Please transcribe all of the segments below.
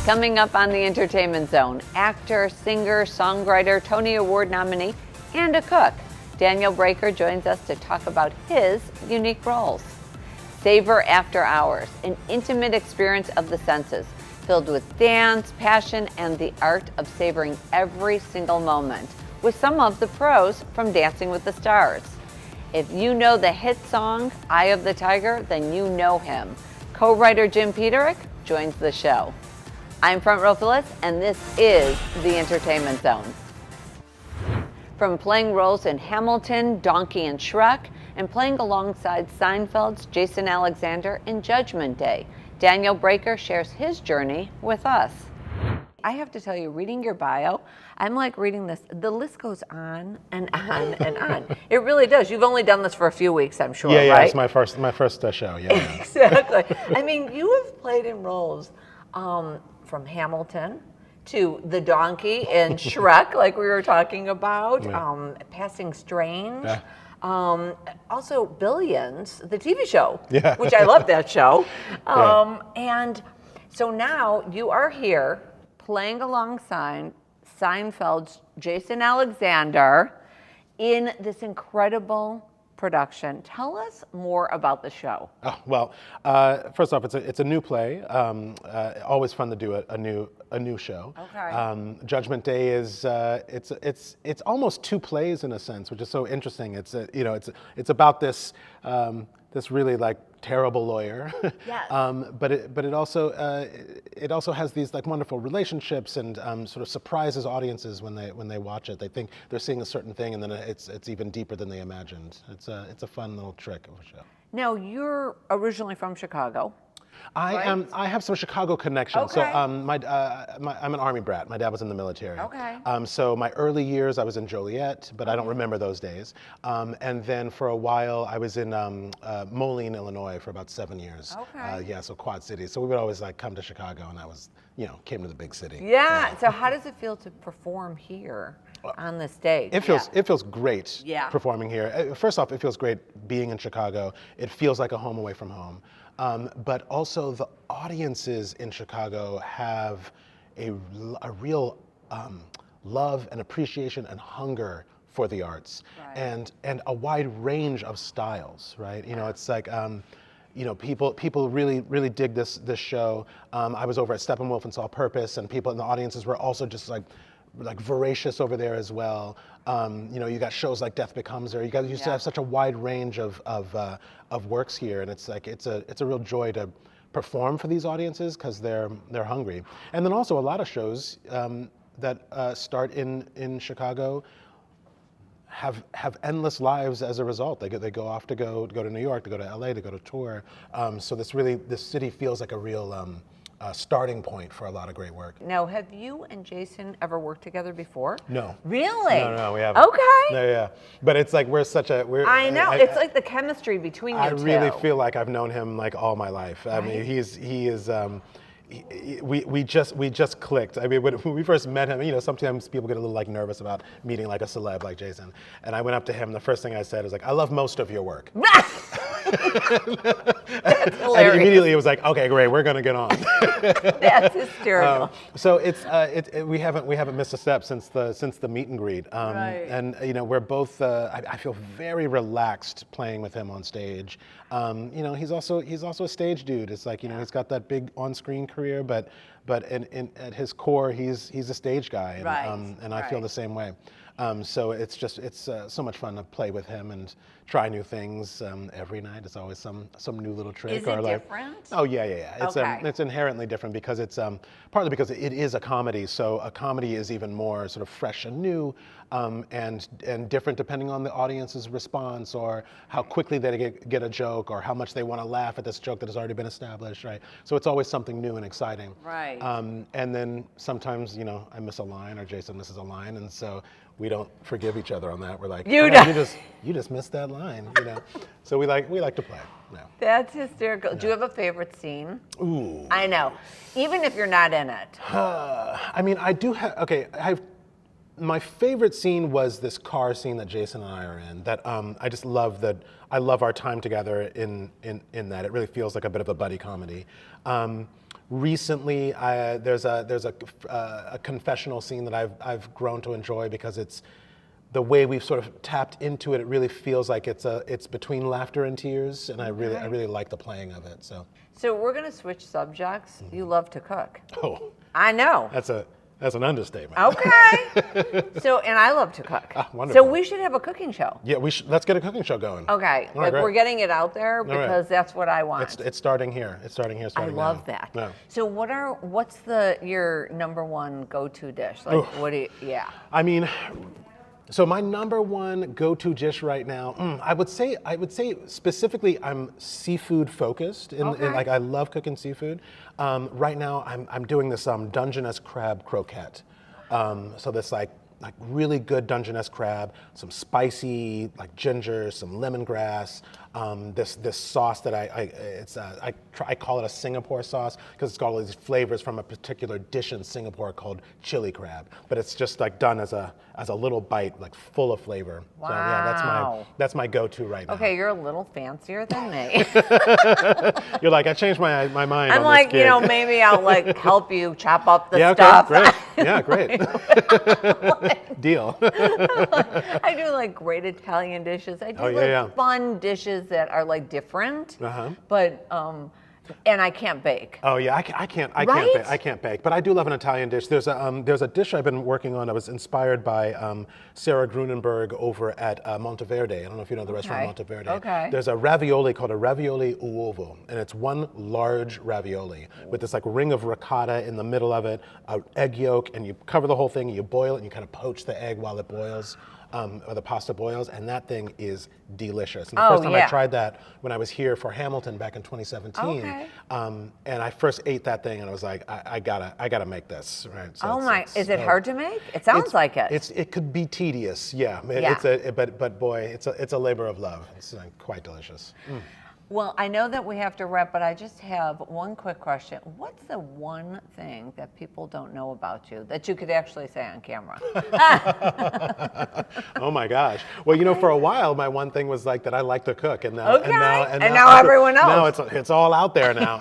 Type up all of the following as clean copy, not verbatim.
Coming up on the Entertainment Zone, actor, singer, songwriter, Tony Award nominee, and a cook. Daniel Breaker joins us to talk about his unique roles. Savor After Hours, an intimate experience of the senses, filled with dance, passion, and the art of savoring every single moment, with some of the pros from Dancing with the Stars. If you know the hit song, Eye of the Tiger, then you know him. Co-writer Jim Peterick joins the show. I'm Front Row Phyllis, and this is the Entertainment Zone. From playing roles in Hamilton, Donkey, and Shrek, and playing alongside Seinfeld's Jason Alexander in Judgment Day, Daniel Breaker shares his journey with us. I have to tell you, reading your bio, I'm like reading this, the list goes on and on and on. It really does. You've only done this for a few weeks, I'm sure, yeah, right? It's my first show, yeah. Exactly. I mean, you have played in roles from Hamilton to the donkey and Shrek, like we were talking about, Passing Strange. Yeah. Also Billions, the TV show, Yeah. which I love that show. And so now you are here playing alongside Seinfeld's Jason Alexander in this incredible production. Tell us more about the show. Oh, well, first off, it's a new play. Always fun to do a new show. Okay. Judgment Day is it's almost two plays in a sense, which is so interesting. It's about this this really like terrible lawyer. Yes. But it also has these like wonderful relationships and sort of surprises audiences when they watch it. They think they're seeing a certain thing, and then it's even deeper than they imagined. It's a fun little trick of a show. Now, you're originally from Chicago. Right? I have some Chicago connections. Okay. So I'm an Army brat. My dad was in the military. Okay. So my early years I was in Joliet, but I don't remember those days. And then for a while I was in Moline, Illinois for about 7 years. Okay. So Quad Cities. So we would always like come to Chicago, and I was came to the big city. Yeah. So how does it feel to perform here on the stage? It feels great performing here. First off, it feels great being in Chicago. It feels like a home away from home. But also the audiences in Chicago have a real love and appreciation and hunger for the arts, and a wide range of styles, right? It's like people really dig this show. I was over at Steppenwolf and saw Purpose, and people in the audiences were also just like voracious over there as well. You got shows like Death Becomes Her. You guys used to have such a wide range of works here, and it's a real joy to perform for these audiences because they're hungry. And then also a lot of shows that start in Chicago have endless lives as a result. They go off to go to New York, to go to LA, to go to tour. So this city feels like a real starting point for a lot of great work. Now, have you and Jason ever worked together before? No. Really? No, we haven't. Okay. No, yeah. But it's like I know. It's like the chemistry between you two. I really feel like I've known him like all my life. I mean, he is. We just clicked. I mean, when we first met him, sometimes people get a little like nervous about meeting like a celeb like Jason. And I went up to him. The first thing I said was like, "I love most of your work." That's hilarious. And immediately it was like, okay, great, we're gonna get on. That's hysterical. So we haven't missed a step since the meet and greet. Right. And we're both. I feel very relaxed playing with him on stage. He's also a stage dude. It's like he's got that big on-screen career, but at his core he's a stage guy, and I feel the same way. So it's so much fun to play with him and try new things every night. It's always some new little trick. Is it different? Oh yeah. It's inherently different because it's partly because it is a comedy. So a comedy is even more sort of fresh and new, and different depending on the audience's response or how quickly they get a joke or how much they want to laugh at this joke that has already been established, right? So it's always something new and exciting. Right. And then sometimes I miss a line or Jason misses a line, and so we don't forgive each other on that. We're like, you just missed that line, So we like to play. No. That's hysterical. No. Do you have a favorite scene? Ooh. I know. Even if you're not in it. I mean, I do have. Okay, my favorite scene was this car scene that Jason and I are in. That I just love that. I love our time together in that. It really feels like a bit of a buddy comedy. Recently, there's a confessional scene that I've grown to enjoy because it's the way we've sort of tapped into it. It really feels like it's between laughter and tears, and I really like the playing of it. So we're gonna switch subjects. You love to cook. oh, I know. that's an understatement. Okay. And I love to cook. Wonderful. So we should have a cooking show. Yeah, let's get a cooking show going. Okay. All right, We're great. getting it out there because that's what I want. It's starting here. It's starting here. I Starting love now. that. Yeah. So what's your number one go-to dish? Like what do you, yeah. I mean, so my number one go-to dish right now, I would say specifically I'm seafood focused. Like I love cooking seafood. Right now I'm doing this Dungeness crab croquette. So this like really good Dungeness crab, some spicy like ginger, some lemongrass, this sauce that I call it a Singapore sauce because it's got all these flavors from a particular dish in Singapore called chili crab, but it's just like done as a little bite, like full of flavor. Wow. So yeah, that's my go-to right now. Okay, you're a little fancier than me. You're like, I changed my mind. I'm on like, this gig. maybe I'll like help you chop up the Yeah, stuff. okay, great. Yeah, great. Deal. I do like great Italian dishes. I do fun dishes that are like different, but and I can't bake. Oh yeah, I can't bake, but I do love an Italian dish. There's a dish I've been working on. I was inspired by Sarah Grunenberg over at Monteverde. I don't know if you know the restaurant Monteverde. Okay. There's a ravioli called a ravioli uovo, and it's one large ravioli with this like ring of ricotta in the middle of it, an egg yolk, and you cover the whole thing, and you boil it, and you kind of poach the egg while it boils. Or the pasta boils, and that thing is delicious. And the first time I tried that when I was here for Hamilton back in 2017, and I first ate that thing, and I was like, I gotta make this, right? So is it hard to make? It sounds like it. It could be tedious, yeah. But boy, it's a labor of love. It's quite delicious. Well, I know that we have to wrap, but I just have one quick question. What's the one thing that people don't know about you that you could actually say on camera? Oh my gosh. Well, for a while, my one thing was like that I like to cook, and now now everyone knows. Now it's all out there now.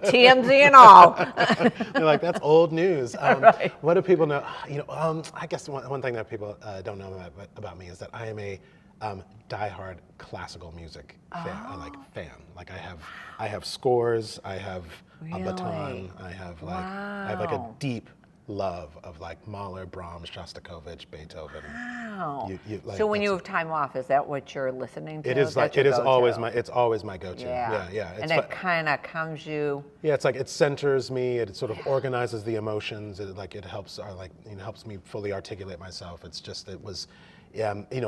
TMZ and all. You're like, that's old news. Right. What do people know? I guess one thing that people don't know about me is that I am a diehard classical music fan. Like I have scores. I have a baton. I have like a deep love of like Mahler, Brahms, Shostakovich, Beethoven. Wow. So when you have time off, is that what you're listening to? It is always my go-to. Yeah. And it kind of calms you. Yeah, it's like it centers me. It sort of organizes the emotions. It helps helps me fully articulate myself. It was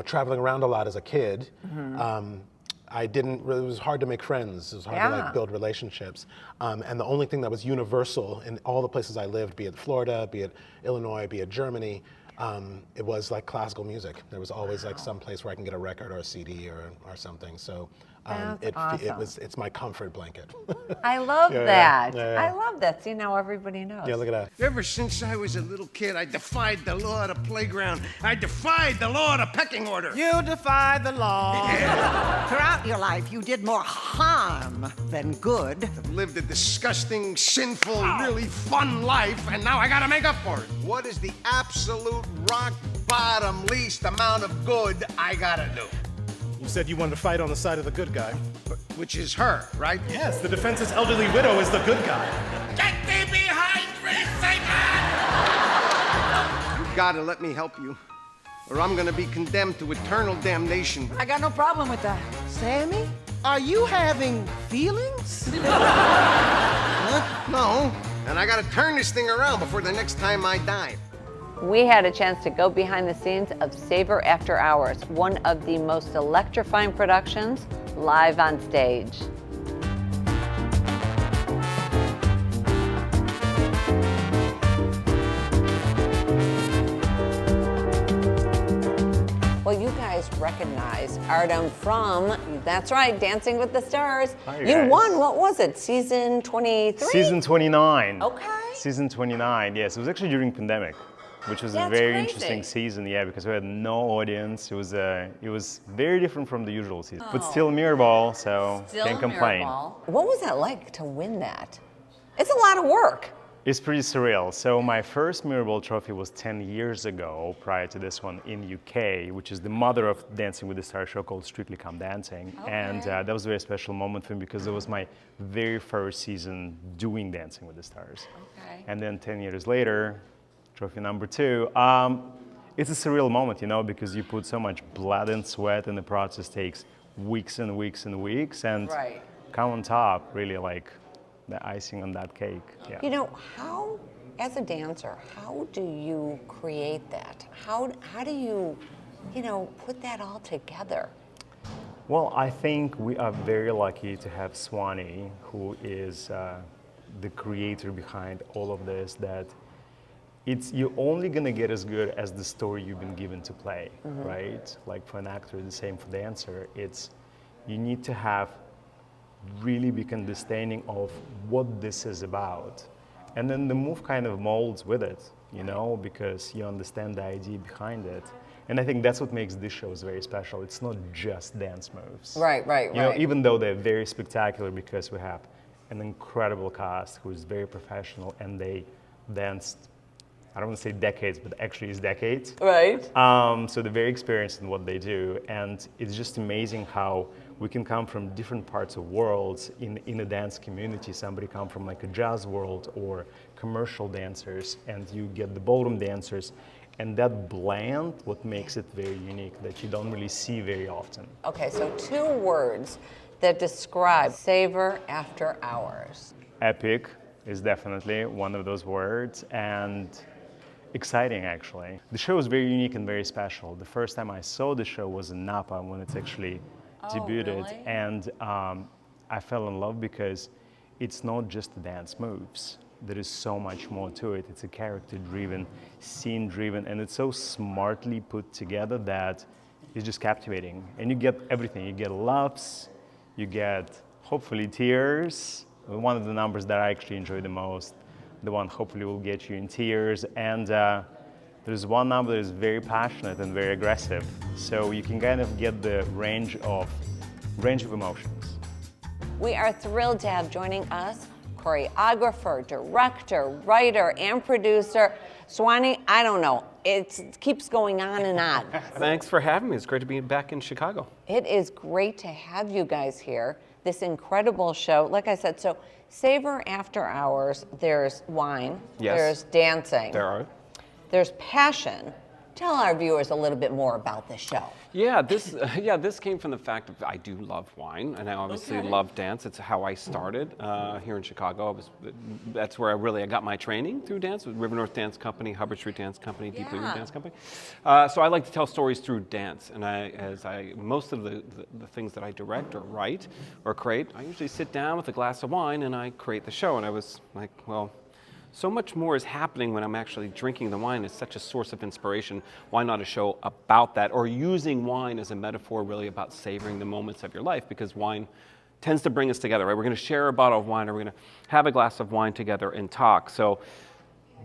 traveling around a lot as a kid. It was hard to make friends. It was hard to build relationships. And the only thing that was universal in all the places I lived, be it Florida, be it Illinois, be it Germany, it was like classical music. There was always like some place where I can get a record or a CD or something. So it's my comfort blanket. I love that. Yeah. I love that. See, now everybody knows. Yeah, look at that. Ever since I was a little kid, I defied the law of the playground. I defied the law of the pecking order. You defied the law. Throughout your life, you did more harm than good. I've lived a disgusting, sinful, really fun life, and now I gotta make up for it. What is the absolute rock bottom least amount of good I gotta do? You said you wanted to fight on the side of the good guy. Which is her, right? Yes, the defense's elderly widow is the good guy. Get thee behind me, Satan! You gotta let me help you, or I'm gonna be condemned to eternal damnation. I got no problem with that. Sammy, are you having feelings? No, and I gotta turn this thing around before the next time I die. We had a chance to go behind the scenes of Savor After Hours, one of the most electrifying productions live on stage. Well, you guys recognize Artem from, that's right, Dancing with the Stars. Hi, you guys. won, what was it, season 23? Season 29. Okay. Season 29, yes. It was actually during pandemic, which was That's a very crazy. interesting season, because we had no audience. It was very different from the usual season, but still Mirrorball, so Still can't complain. Mirrorball. What was that like to win that? It's a lot of work. It's pretty surreal. So my first Mirrorball trophy was 10 years ago, prior to this one in UK, which is the mother of Dancing with the Stars show called Strictly Come Dancing. And that was a very special moment for me because it was my very first season doing Dancing with the Stars. Okay. And then 10 years later, trophy number 2. It's a surreal moment, you know, because you put so much blood and sweat and the process takes weeks and weeks and weeks. And Right. come on top, really like the icing on that cake. Yeah. You know, how, as a dancer, how do you create that? How do you, put that all together? Well, I think we are very lucky to have Swanee, who is the creator behind all of this, that you're only gonna get as good as the story you've been given to play, right? Like for an actor, the same for the dancer. You need to have really big understanding of what this is about. And then the move kind of molds with it, because you understand the idea behind it. And I think that's what makes this show very special. It's not just dance moves. Right. Even though they're very spectacular because we have an incredible cast who is very professional and they danced, I don't want to say decades, but actually it's decades. Right. So they're very experienced in what they do. And it's just amazing how we can come from different parts of worlds in a dance community. Somebody come from like a jazz world or commercial dancers, and you get the ballroom dancers. And that blend, what makes it very unique, that you don't really see very often. Okay, so 2 words that describe Savor After Hours. Epic is definitely one of those words, and exciting actually. The show is very unique and very special. The first time I saw the show was in Napa when it's actually debuted, really? And I fell in love because it's not just the dance moves. There is so much more to it. It's a character-driven, scene-driven, and it's so smartly put together that it's just captivating. And you get everything. You get laughs, you get hopefully tears. One of the numbers that I actually enjoy the most, the one hopefully will get you in tears. And there's one number that is very passionate and very aggressive. So you can kind of get the range of emotions. We are thrilled to have joining us choreographer, director, writer, and producer. Swanee, I don't know, it keeps going on and on. Thanks for having me. It's great to be back in Chicago. It is great to have you guys here. This incredible show. Like I said, so Savor After Hours, there's wine, Yes. there's dancing, There are. there's passion. Tell our viewers a little bit more about this show. Yeah, this came from the fact that I do love wine, and I obviously love dance. It's how I started here in Chicago. That's where I got my training through dance, with River North Dance Company, Hubbard Street Dance Company, Deep Blue Dance Company. So I like to tell stories through dance, and most of the things that I direct or write or create, I usually sit down with a glass of wine and I create the show. And I was like, well, so much more is happening when I'm actually drinking the wine. It's such a source of inspiration. Why not a show about that, or using wine as a metaphor really about savoring the moments of your life, because wine tends to bring us together, right? We're going to share a bottle of wine, or we're going to have a glass of wine together and talk. So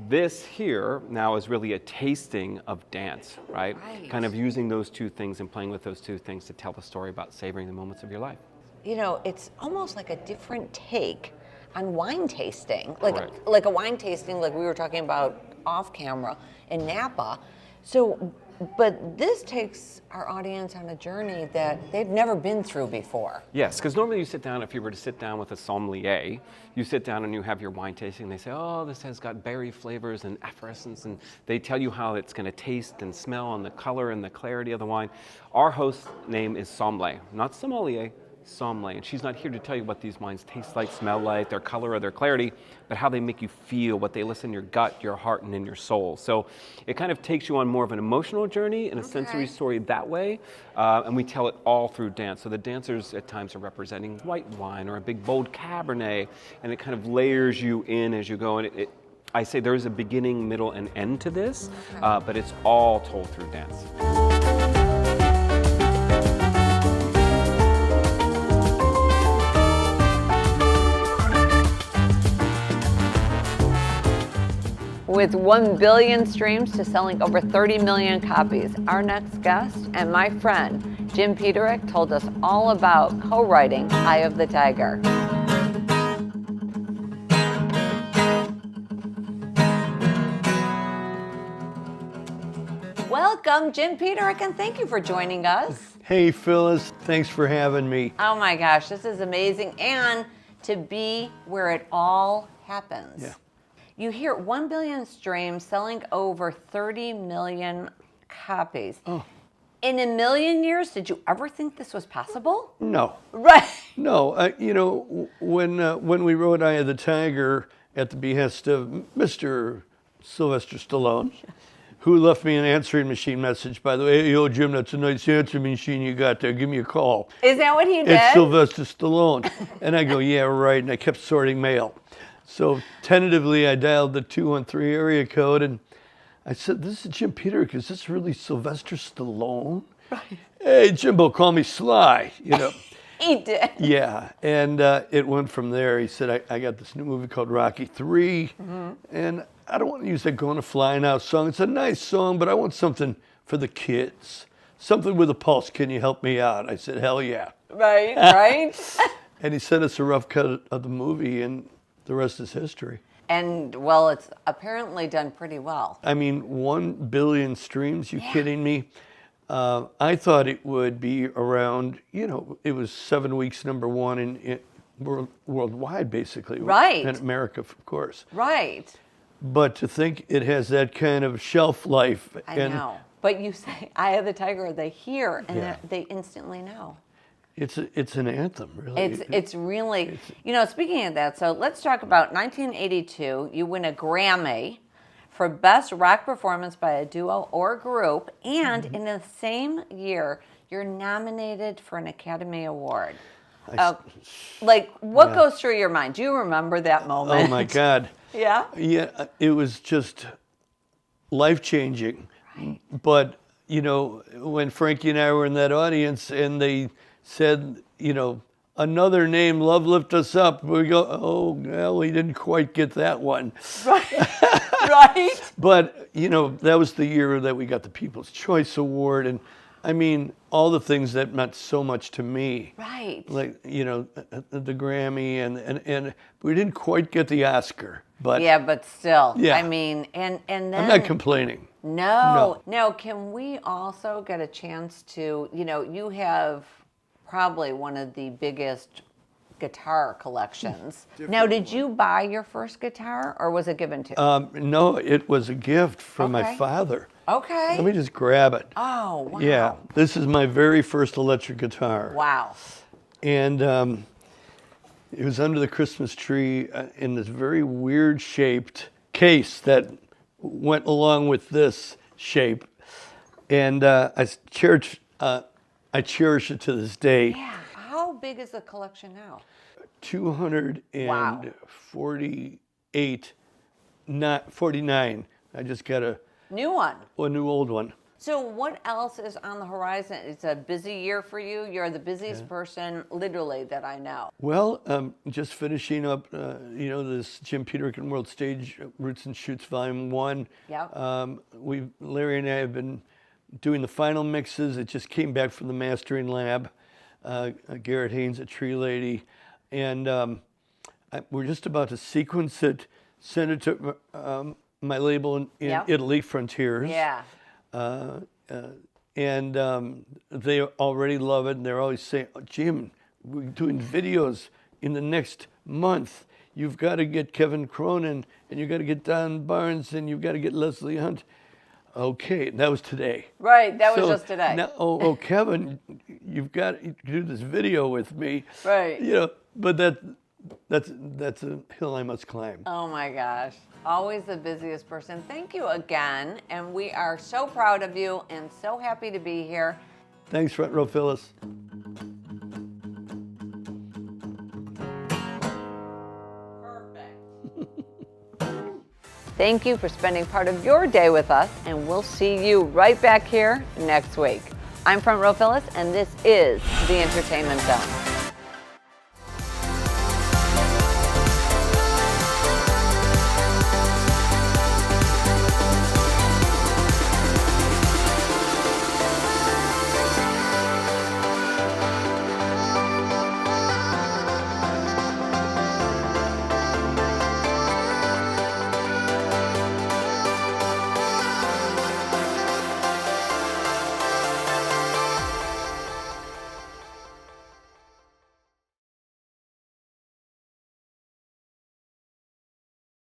this here now is really a tasting of dance, right? Kind of using those 2 things and playing with those 2 things to tell the story about savoring the moments of your life. It's almost like a different take on wine tasting, Correct. like a wine tasting, like we were talking about off camera in Napa. So, but this takes our audience on a journey that they've never been through before. Yes, because normally you sit down, if you were to sit down with a sommelier, you sit down and you have your wine tasting, and they say, oh, this has got berry flavors and effervescence, and they tell you how it's going to taste and smell and the color and the clarity of the wine. Our host's name is sommelier, not sommelier, sommelier, and she's not here to tell you what these wines taste like, smell like, their color or their clarity, but how they make you feel, what they listen in your gut, your heart, and in your soul. So it kind of takes you on more of an emotional journey and a sensory story that way, and we tell it all through dance. So the dancers at times are representing white wine or a big bold Cabernet, and it kind of layers you in as you go, and I say there is a beginning, middle, and end to this, but it's all told through dance. With 1 billion streams to selling over 30 million copies, our next guest and my friend, Jim Peterick, told us all about co-writing Eye of the Tiger. Welcome, Jim Peterick, and thank you for joining us. Hey, Phyllis, thanks for having me. Oh my gosh, this is amazing. And to be where it all happens. Yeah. You hear 1 billion streams, selling over 30 million copies. Oh. In a million years, did you ever think this was possible? No. Right. No, you know, when we wrote Eye of the Tiger at the behest of Mr. Sylvester Stallone, who left me an answering machine message, by the way, hey, yo, Jim, that's a nice answering machine you got there. Give me a call. Is that what he did? It's Sylvester Stallone. And I go, yeah, right. And I kept sorting mail. So tentatively, I dialed the 213 area code, and I said, this is Jim Peterick. Is this really Sylvester Stallone? Right. Hey, Jimbo, call me Sly, you know. He did. Yeah, and it went from there. He said, I got this new movie called Rocky III, and I don't want to use that Gonna Fly Now song. It's a nice song, but I want something for the kids, something with a pulse. Can you help me out? I said, hell yeah. Right, right. And he sent us a rough cut of the movie, and the rest is history. And, well, it's apparently done pretty well. I mean, 1 billion streams, you kidding me? I thought it would be around, you know, it was 7 weeks #1 in worldwide, basically. Right. And America, of course. Right. But to think it has that kind of shelf life. I know. But you say Eye of the Tiger, they hear, and Yeah. they instantly know. It's an anthem, really. It's really, you know, speaking of that, so let's talk about 1982. You win a Grammy for Best Rock Performance by a Duo or Group, and in the same year, you're nominated for an Academy Award. Like, what goes through your mind? Do you remember that moment? Oh, my God. Yeah? Yeah, it was just life-changing. Right. But, you know, when Frankie and I were in that audience and they said, you know, another name, Love Lift Us Up, we go, oh, well, we didn't quite get that one. Right. Right. But, you know, that was the year that we got the People's Choice Award. And, I mean, all the things that meant so much to me. Right. Like, you know, the Grammy, and we didn't quite get the Oscar. But yeah, but still. Yeah. I mean, and then. I'm not complaining. No. Now, can we also get a chance to, you know, you have probably one of the biggest guitar collections. Now, did you buy your first guitar, or was it given to you? No, it was a gift from my Okay. father. Okay. Let me just grab it. Oh, wow. Yeah, this is my very first electric guitar. Wow. And it was under the Christmas tree in this very weird shaped case that went along with this shape. And I cherish it to this day. Yeah. How big is the collection now? 248, not 49. I just got a New one. new old one. So what else is on the horizon? It's a busy year for you. You're the busiest person, literally, that I know. Well, just finishing up, you know, this Jim Peterick and World Stage Roots and Shoots Volume 1. Yep. Larry and I have been doing the final mixes. It just came back from the mastering lab. Garrett Haynes, a Tree Lady. And we're just about to sequence it, send it to my label in Italy, Frontiers. Yeah. And they already love it, and they're always saying, oh, Jim, we're doing videos in the next month. You've got to get Kevin Cronin, and you've got to get Don Barnes, and you've got to get Leslie Hunt. Okay, that was today. Right, that was just today. Now, Kevin, you've got to do this video with me. Right. You know, but that's a hill I must climb. Oh my gosh. Always the busiest person. Thank you again. And we are so proud of you and so happy to be here. Thanks, Front Row Phyllis. Thank you for spending part of your day with us, and we'll see you right back here next week. I'm Front Row Phyllis, and this is The Entertainment Zone.